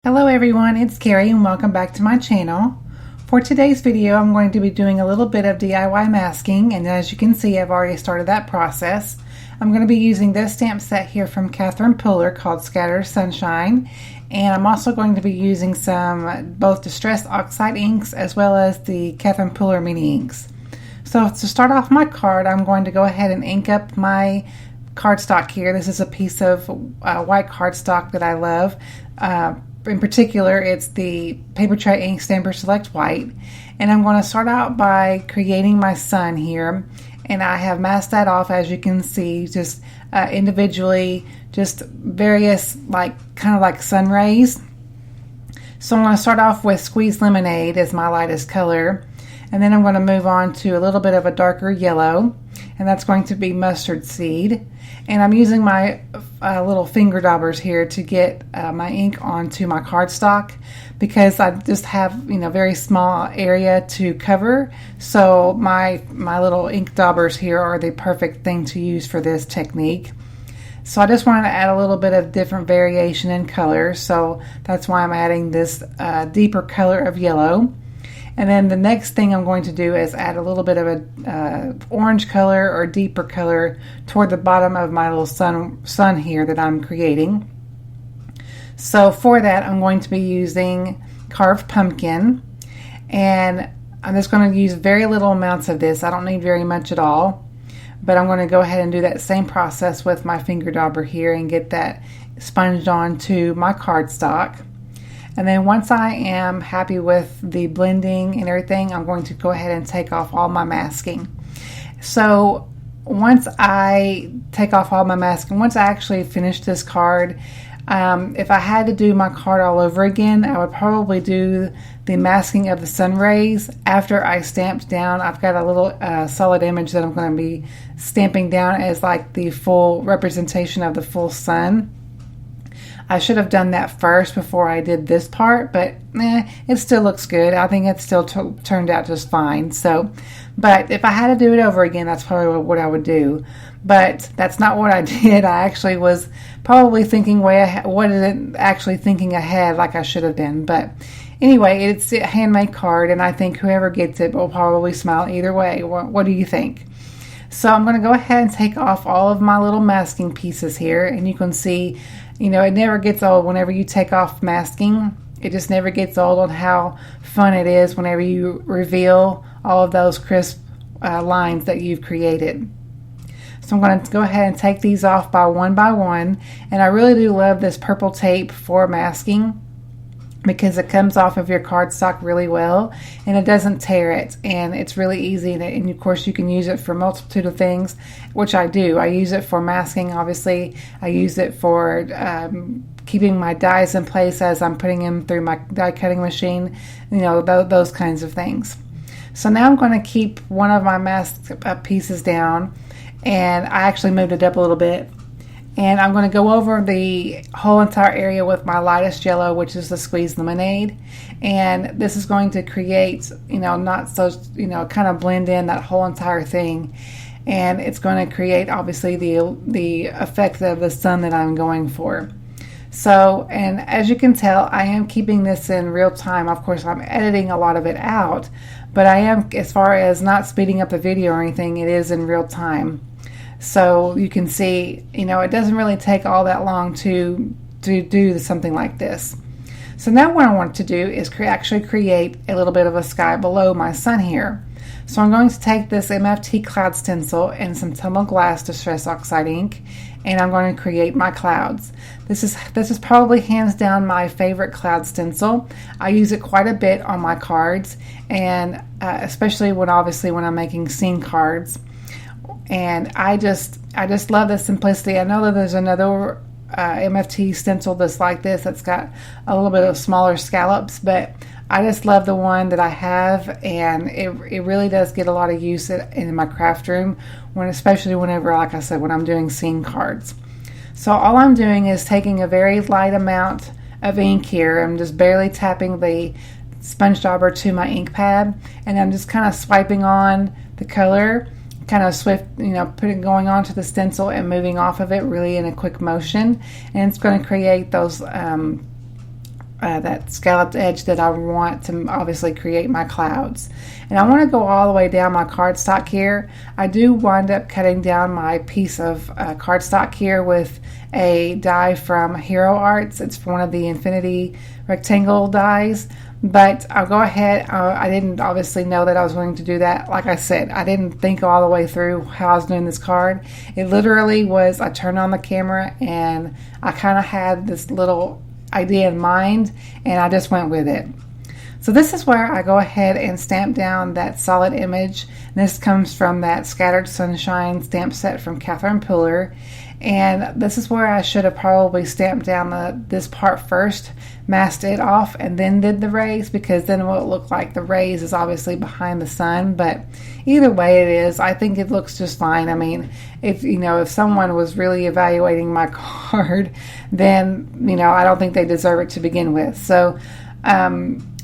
Hello everyone, it's Carrie and welcome back to my channel. For today's video I'm going to be doing a little bit of DIY masking, and as you can see I've already started that process. I'm going to be using this stamp set here from Catherine Puller called Scatter Sunshine, and I'm also going to be using some both distressed oxide inks as well as the Catherine Puller mini inks. So to start off my card, I'm going to go ahead and ink up my cardstock here. This is a piece of white cardstock that I love. In particular, it's the Paper Tray Ink Stamper Select White, and I'm going to start out by creating my sun here, and I have masked that off, as you can see, just individually, just various kind of like sun rays. So I'm going to start off with Squeezed Lemonade as my lightest color, and then I'm going to move on to a little bit of a darker yellow, and that's going to be Mustard Seed. And I'm using my little finger daubers here to get my ink onto my cardstock, because I just have very small area to cover. So my little ink daubers here are the perfect thing to use for this technique. So I just wanted to add a little bit of different variation in color. So that's why I'm adding this deeper color of yellow. And then the next thing I'm going to do is add a little bit of a orange color or deeper color toward the bottom of my little sun here that I'm creating. So for that I'm going to be using Carved Pumpkin, and I'm just going to use very little amounts of this. I don't need very much at all, but I'm going to go ahead and do that same process with my finger dauber here and get that sponged onto my cardstock. And then once I am happy with the blending and everything, I'm going to go ahead and take off all my masking. So once I take off all my masking, once I actually finish this card, if I had to do my card all over again, I would probably do the masking of the sun rays after I stamped down. I've got a little solid image that I'm going to be stamping down as like the full representation of the full sun. I should have done that first before I did this part, but it still looks good. I think it still turned out just fine. So, but if I had to do it over again, that's probably what I would do. But that's not what I did. I actually was probably thinking way ahead. Wasn't actually thinking ahead like I should have been. But anyway, it's a handmade card, and I think whoever gets it will probably smile either way. What do you think? So I'm going to go ahead and take off all of my little masking pieces here, and you can see, it never gets old whenever you take off masking. It just never gets old on how fun it is whenever you reveal all of those crisp lines that you've created. So I'm going to go ahead and take these off by one, and I really do love this purple tape for masking, because it comes off of your cardstock really well and it doesn't tear it, and it's really easy, and of course you can use it for a multitude of things, which I do. I use it for masking, obviously. I use it for keeping my dies in place as I'm putting them through my die cutting machine, those kinds of things. So now I'm going to keep one of my mask pieces down, and I actually moved it up a little bit. And I'm going to go over the whole entire area with my lightest yellow, which is the Squeezed Lemonade. And this is going to create, not so, kind of blend in that whole entire thing. And it's going to create, obviously, the effect of the sun that I'm going for. So, and as you can tell, I am keeping this in real time. Of course, I'm editing a lot of it out. But I am, as far as not speeding up the video or anything, it is in real time. So you can see, it doesn't really take all that long to do something like this. So now what I want to do is actually create a little bit of a sky below my sun here. So I'm going to take this MFT cloud stencil and some Tumble Glass Distress Oxide ink, and I'm going to create my clouds. This is probably hands down my favorite cloud stencil. I use it quite a bit on my cards, and especially when I'm making scene cards. And I just love the simplicity. I know that there's another MFT stencil that's like this, that's got a little bit of smaller scallops, but I just love the one that I have, and it really does get a lot of use in my craft room, especially whenever, like I said, when I'm doing scene cards. So all I'm doing is taking a very light amount of ink here. I'm just barely tapping the sponge dauber to my ink pad, and I'm just kind of swiping on the color, kind of swift, going onto the stencil and moving off of it really in a quick motion. And it's going to create those that scalloped edge that I want to obviously create my clouds. And I want to go all the way down my cardstock here. I do wind up cutting down my piece of cardstock here with a die from Hero Arts. It's one of the infinity rectangle dies, but I'll go ahead. I didn't obviously know that I was going to do that. Like I said, I didn't think all the way through how I was doing this card. It literally was, I turned on the camera and I kind of had this little idea in mind and I just went with it. So this is where I go ahead and stamp down that solid image. This comes from that Scattered Sunshine stamp set from Catherine Puller. And this is where I should have probably stamped down this part first, masked it off, and then did the rays, because then it will look like the rays is obviously behind the sun. But either way it is, I think it looks just fine. I mean, if someone was really evaluating my card, then I don't think they deserve it to begin with. So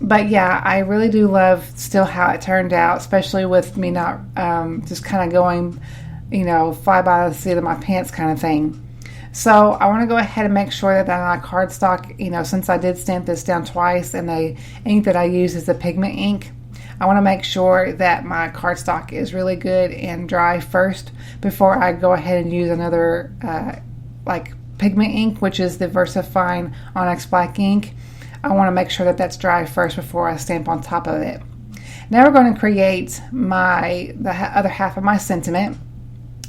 but yeah, I really do love still how it turned out, especially with me not just kind of going fly by the seat of my pants kind of thing. So I want to go ahead and make sure that my cardstock, since I did stamp this down twice and the ink that I use is the pigment ink, I want to make sure that my cardstock is really good and dry first before I go ahead and use another like pigment ink, which is the VersaFine Onyx Black ink. I want to make sure that that's dry first before I stamp on top of it. Now we're going to create the other half of my sentiment.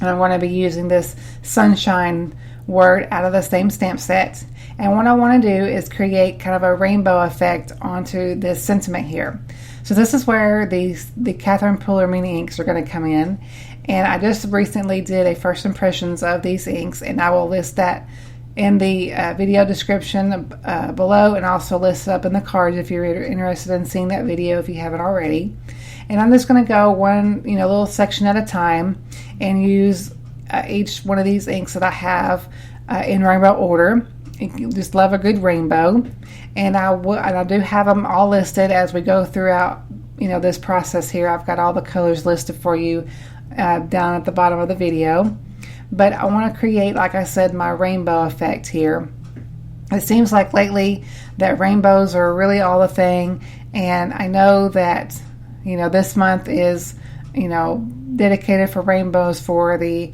And I'm going to be using this sunshine word out of the same stamp set. And what I want to do is create kind of a rainbow effect onto this sentiment here. So this is where the Catherine Puller mini inks are going to come in. And I just recently did a first impressions of these inks, and I will list that in the video description below, and also list it up in the cards if you're interested in seeing that video if you haven't already. And I'm just going to go one little section at a time and use each one of these inks that I have in rainbow order. You just love a good rainbow, and I do have them all listed as we go throughout this process here. I've got all the colors listed for you down at the bottom of the video. But I want to create, like I said, my rainbow effect here. It seems like lately that rainbows are really all the thing, and I know that this month is dedicated for rainbows for the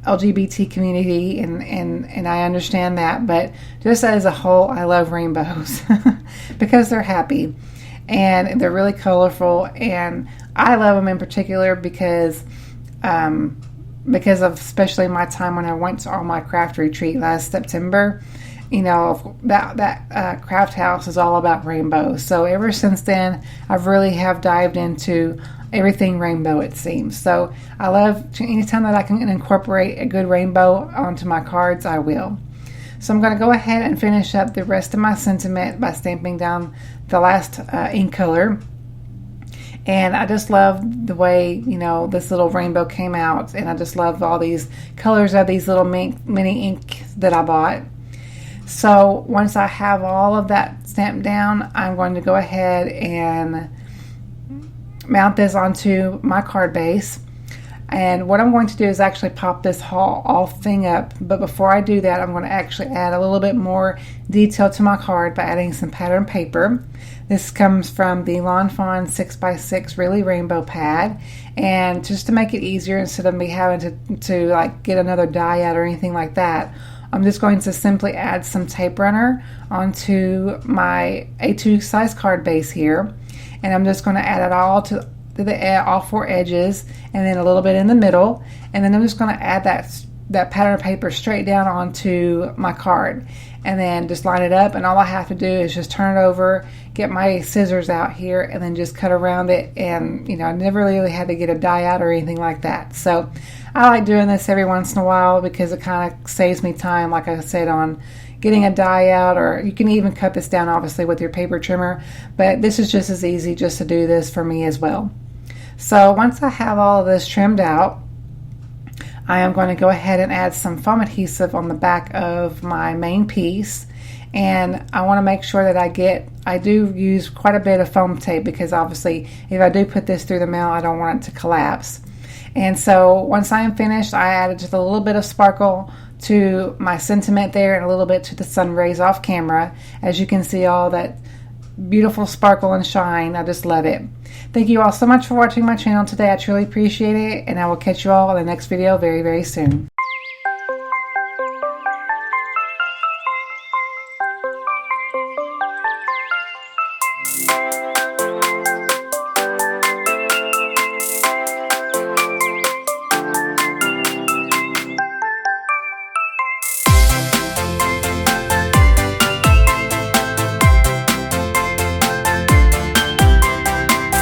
LGBT community, and I understand that, but just as a whole, I love rainbows because they're happy and they're really colorful, and I love them in particular because of especially my time when I went on my craft retreat last September. That craft house is all about rainbows. So ever since then, I've really have dived into everything rainbow, it seems. So I love anytime that I can incorporate a good rainbow onto my cards, I will. So I'm going to go ahead and finish up the rest of my sentiment by stamping down the last ink color. And I just love the way, this little rainbow came out. And I just love all these colors of these little mini ink that I bought. So once I have all of that stamped down, I'm going to go ahead and mount this onto my card base. And what I'm going to do is actually pop this whole thing up. But before I do that, I'm going to actually add a little bit more detail to my card by adding some pattern paper. This comes from the Lawn Fawn 6x6 Really Rainbow Pad. And just to make it easier, instead of me having to like get another die out or anything like that, I'm just going to simply add some tape runner onto my A2 size card base here. And I'm just going to add it all to all four edges, and then a little bit in the middle, and then I'm just going to add that pattern paper straight down onto my card, and then just line it up. And all I have to do is just turn it over, get my scissors out here, and then just cut around it. And I never really had to get a die out or anything like that. So I like doing this every once in a while because it kind of saves me time, like I said, on getting a die out, or you can even cut this down obviously with your paper trimmer, but this is just as easy just to do this for me as well. So once I have all of this trimmed out, I am going to go ahead and add some foam adhesive on the back of my main piece. And I want to make sure that I do use quite a bit of foam tape, because obviously if I do put this through the mail, I don't want it to collapse. And so once I am finished, I added just a little bit of sparkle to my sentiment there and a little bit to the sun rays off camera. As you can see, all that beautiful sparkle and shine. I just love it. Thank you all so much for watching my channel today. I truly appreciate it, and I will catch you all in the next video very, very soon.